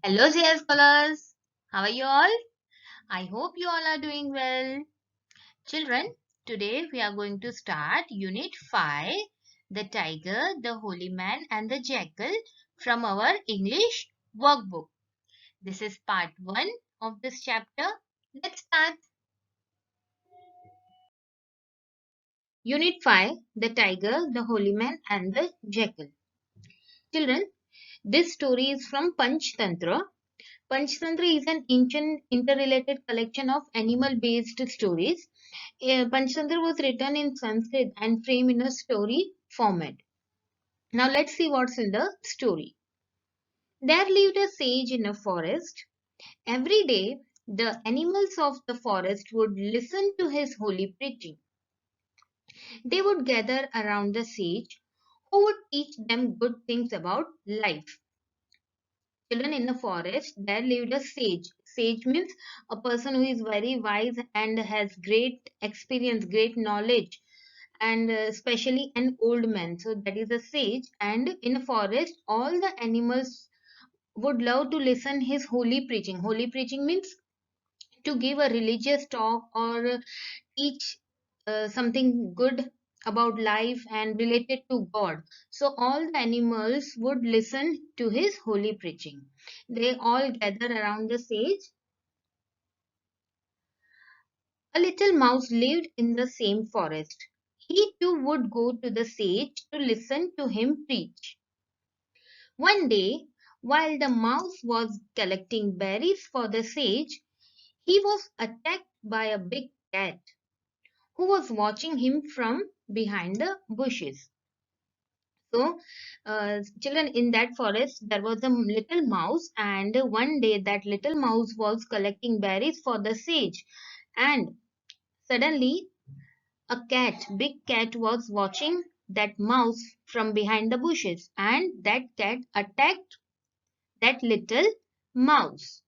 Hello, JS scholars. How are you all? I hope you all are doing well. Children, today we are going to start Unit 5, The Tiger, the Holy Man and the Jackal from our English workbook. This is part 1 of this chapter. Let's start. Unit 5, The Tiger, the Holy Man and the Jackal. Children, this story is from Panchtantra. Panchtantra is an ancient interrelated collection of animal-based stories. Panchtantra was written in Sanskrit and framed in a story format. Now let's see what's in the story. There lived a sage in a forest. Every day, the animals of the forest would listen to his holy preaching. They would gather around the sage, who would teach them good things about life. Children, in the forest, there lived a sage. Sage means a person who is very wise and has great experience, great knowledge, and especially an old man. So that is a sage. And in a forest, all the animals would love to listen his holy preaching. Holy preaching means to give a religious talk or teach something good about life and related to God. So all the animals would listen to his holy preaching. They all gather around the sage. A little mouse lived in the same forest. He too would go to the sage to listen to him preach. One day, while the mouse was collecting berries for the sage, he was attacked by a big cat who was watching him from behind the bushes. So, children, in that forest, there was a little mouse, and one day that little mouse was collecting berries for the sage, and suddenly a cat, big cat, was watching that mouse from behind the bushes, and that cat attacked that little mouse.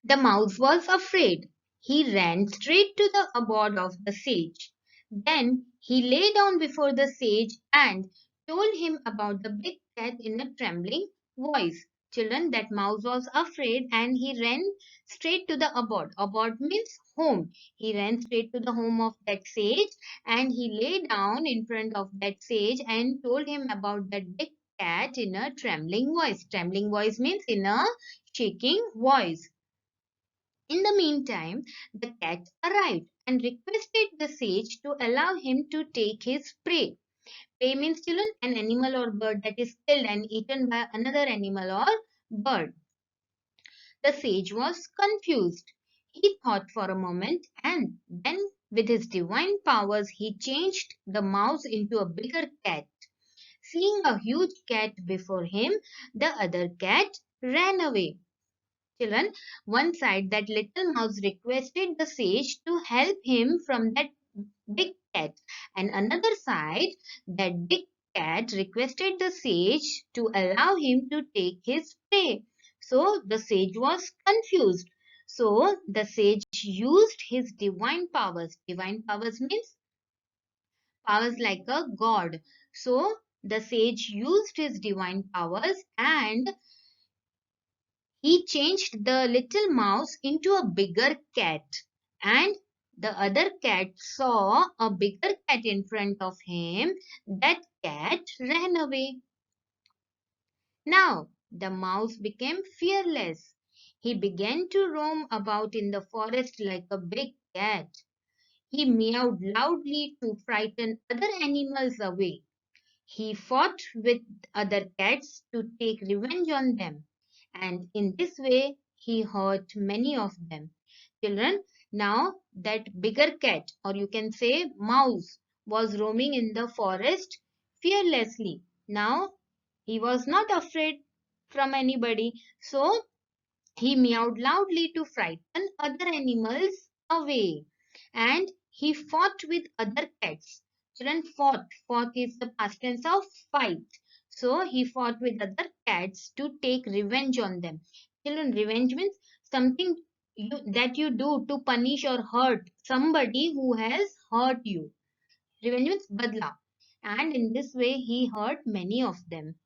The mouse was afraid. He ran straight to the abode of the sage. Then he lay down before the sage and told him about the big cat in a trembling voice. Children, that mouse was afraid and he ran straight to the abode. Abode means home. He ran straight to the home of that sage and he lay down in front of that sage and told him about that big cat in a trembling voice. Trembling voice means in a shaking voice. In the meantime, the cat arrived and requested the sage to allow him to take his prey. Prey means, children, an animal or bird that is killed and eaten by another animal or bird. The sage was confused. He thought for a moment and then, with his divine powers, he changed the mouse into a bigger cat. Seeing a huge cat before him, the other cat ran away. Children, one side that little mouse requested the sage to help him from that big cat, and another side that big cat requested the sage to allow him to take his prey. So the sage was confused. So the sage used his divine powers. Divine powers means powers like a god. So the sage used his divine powers and he changed the little mouse into a bigger cat, and the other cat saw a bigger cat in front of him. That cat ran away. Now the mouse became fearless. He began to roam about in the forest like a big cat. He meowed loudly to frighten other animals away. He fought with other cats to take revenge on them, and in this way he hurt many of them. Children, now that bigger cat, or you can say mouse, was roaming in the forest fearlessly. Now he was not afraid from anybody, so he meowed loudly to frighten other animals away. And he fought with other cats. Children, fought. Fought is the past tense of fight. So he fought with other cats to take revenge on them. Children, revenge means something that you do to punish or hurt somebody who has hurt you. Revenge means badla. And in this way, he hurt many of them.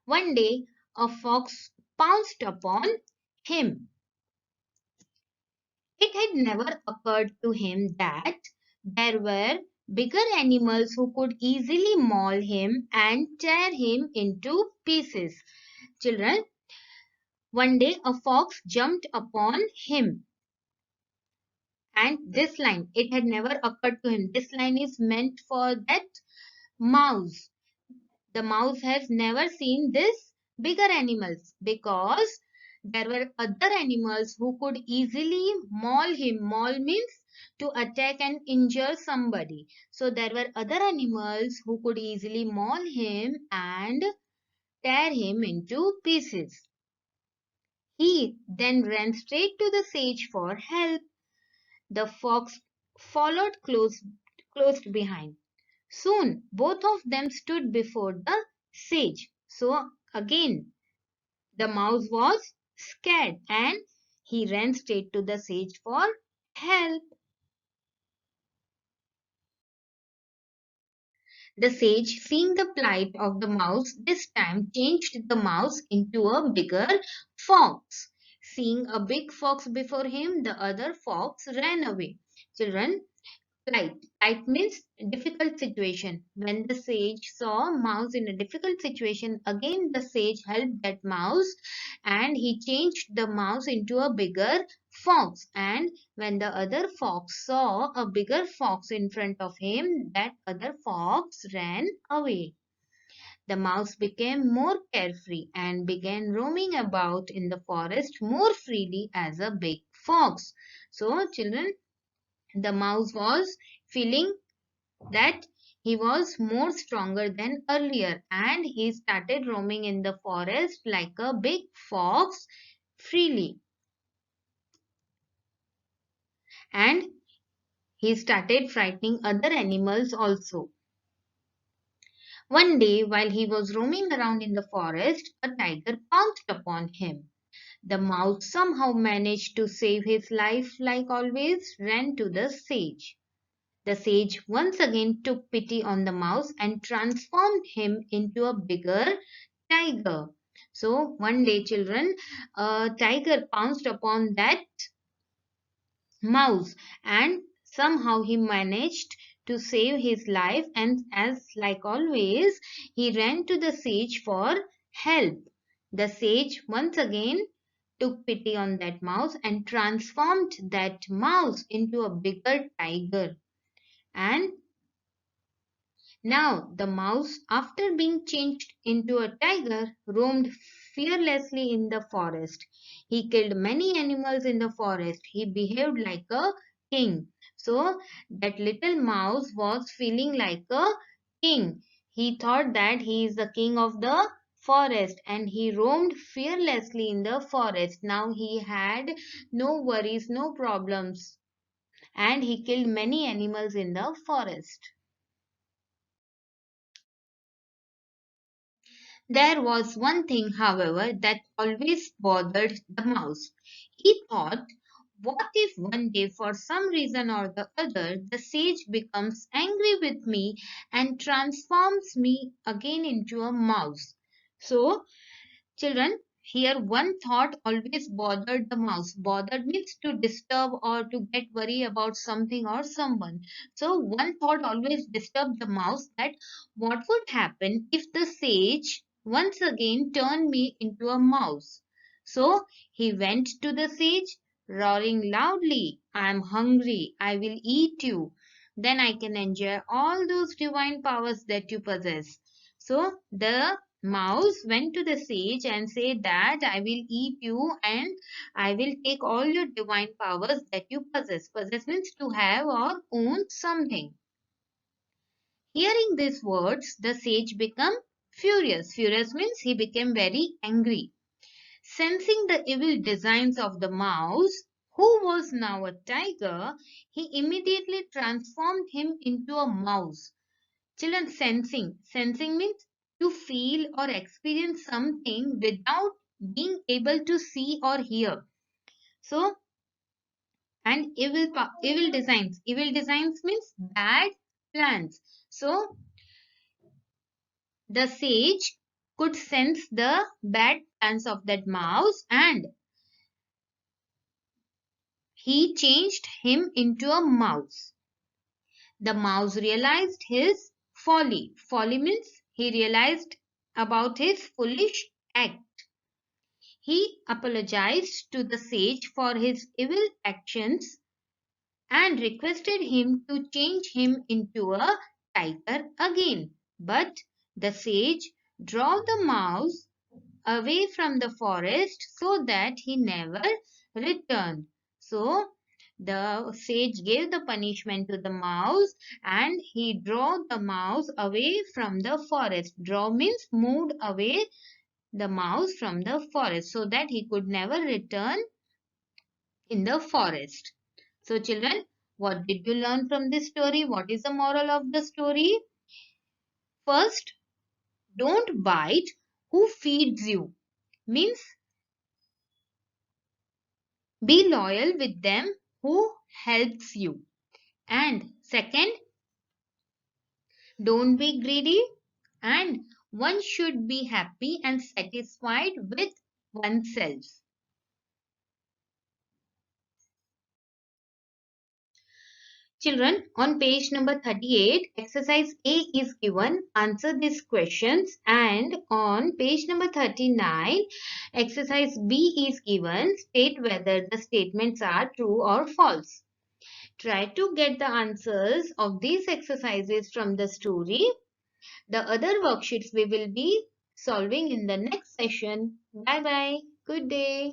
One day, a fox pounced upon him. It had never occurred to him that there were bigger animals who could easily maul him and tear him into pieces. Children, one day a fox jumped upon him. And this line, it had never occurred to him. This line is meant for that mouse. The mouse has never seen this bigger animals because there were other animals who could easily maul him. Maul means to attack and injure somebody. So there were other animals who could easily maul him and tear him into pieces. He then ran straight to the sage for help. The fox followed close behind. Soon both of them stood before the sage. So again, the mouse was scared and he ran straight to the sage for help. The sage, seeing the plight of the mouse, this time changed the mouse into a bigger fox. Seeing a big fox before him, the other fox ran away. Children, plight. Plight means difficult situation. When the sage saw a mouse in a difficult situation, again the sage helped that mouse and he changed the mouse into a bigger fox. And when the other fox saw a bigger fox in front of him, that other fox ran away. The mouse became more carefree and began roaming about in the forest more freely as a big fox. So, children, the mouse was feeling that he was more stronger than earlier and he started roaming in the forest like a big fox freely. And he started frightening other animals also. One day, while he was roaming around in the forest, a tiger pounced upon him. The mouse somehow managed to save his life, like always, ran to the sage. The sage once again took pity on the mouse and transformed him into a bigger tiger. So one day, children, a tiger pounced upon that mouse and somehow he managed to save his life, and as like always he ran to the sage for help. The sage once again took pity on that mouse and transformed that mouse into a bigger tiger. And now the mouse, after being changed into a tiger, roamed fearlessly in the forest. He killed many animals in the forest. He behaved like a king. So that little mouse was feeling like a king. He thought that he is the king of the forest and he roamed fearlessly in the forest. Now he had no worries, no problems, and he killed many animals in the forest. There was one thing, however, that always bothered the mouse. He thought, what if one day, for some reason or the other, the sage becomes angry with me and transforms me again into a mouse? So, children, here one thought always bothered the mouse. Bothered means to disturb or to get worry about something or someone. So one thought always disturbed the mouse, that what would happen if the sage once again turned me into a mouse. So he went to the sage, roaring loudly, I am hungry, I will eat you. Then I can enjoy all those divine powers that you possess. So the mouse went to the sage and said that I will eat you and I will take all your divine powers that you possess. Possess means to have or own something. Hearing these words, the sage became furious. Furious means he became very angry. Sensing the evil designs of the mouse, who was now a tiger, he immediately transformed him into a mouse. Children, sensing. Sensing means to feel or experience something without being able to see or hear. So, and evil designs. Evil designs means bad plans. So, the sage could sense the bad plans of that mouse, and he changed him into a mouse. The mouse realized his folly. Folly means he realized about his foolish act. He apologized to the sage for his evil actions and requested him to change him into a tiger again. But the sage drove the mouse away from the forest so that he never returned. So the sage gave the punishment to the mouse and he drove the mouse away from the forest. Drove means moved away the mouse from the forest so that he could never return in the forest. So children, what did you learn from this story? What is the moral of the story? First, don't bite who feeds you. Means be loyal with them who helps you. And second, don't be greedy. And one should be happy and satisfied with oneself. Children, on page number 38, exercise A is given. Answer these questions. And on page number 39, exercise B is given. State whether the statements are true or false. Try to get the answers of these exercises from the story. The other worksheets we will be solving in the next session. Bye bye. Good day.